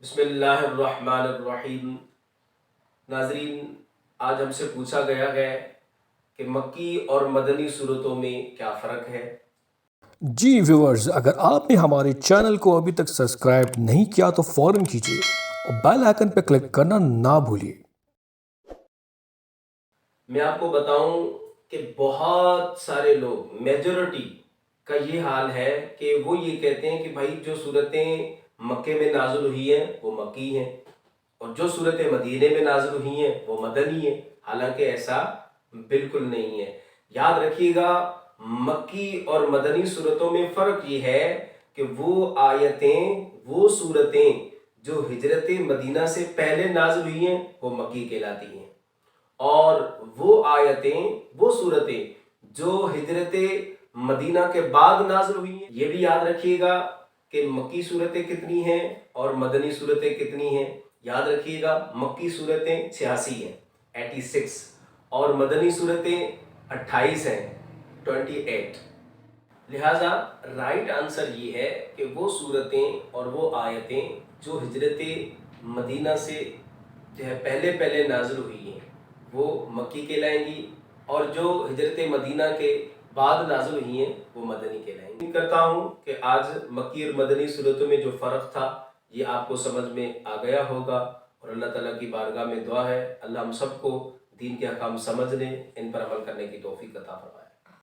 بسم اللہ الرحمن الرحیم۔ ناظرین، آج ہم سے پوچھا گیا ہے کہ مکی اور مدنی صورتوں میں کیا فرق ہے۔ جی ویورز، اگر آپ نے ہمارے چینل کو ابھی تک سبسکرائب نہیں کیا تو فوراً کیجیے اور بیل آئیکن پہ کلک کرنا نہ بھولیے۔ میں آپ کو بتاؤں کہ بہت سارے لوگ، میجورٹی کا یہ حال ہے کہ وہ یہ کہتے ہیں کہ بھائی جو صورتیں مکے میں نازل ہوئی ہیں وہ مکی ہیں اور جو صورتیں مدینے میں نازل ہوئی ہیں وہ مدنی ہیں، حالانکہ ایسا بالکل نہیں ہے۔ یاد رکھیے گا، مکی اور مدنی صورتوں میں فرق یہ ہے کہ وہ آیتیں، وہ صورتیں جو ہجرت مدینہ سے پہلے نازل ہوئی ہیں وہ مکی کہلاتی ہیں، اور وہ آیتیں، وہ صورتیں جو ہجرت مدینہ کے بعد نازل ہوئی ہیں، یہ بھی یاد رکھیے گا کہ مکی صورتیں کتنی ہیں اور مدنی صورتیں کتنی ہیں۔ یاد رکھیے گا، مکی صورتیں 86 ہیں، 86، اور مدنی صورتیں 28 ہیں، 28۔ لہٰذا رائٹ آنسر یہ ہے کہ وہ صورتیں اور وہ آیتیں جو ہجرت مدینہ سے جو ہے پہلے نازل ہوئی ہیں وہ مکی کہلائیں گی، اور جو ہجرت مدینہ کے بعد نازل ہوئی ہیں وہ مدنی کہلائیں گی۔ امید کرتا ہوں کہ آج مکی اور مدنی صورتوں میں جو فرق تھا یہ آپ کو سمجھ میں آ گیا ہوگا، اور اللہ تعالیٰ کی بارگاہ میں دعا ہے اللہ ہم سب کو دین کے احکام سمجھنے، ان پر عمل کرنے کی توفیق عطا فرمائے۔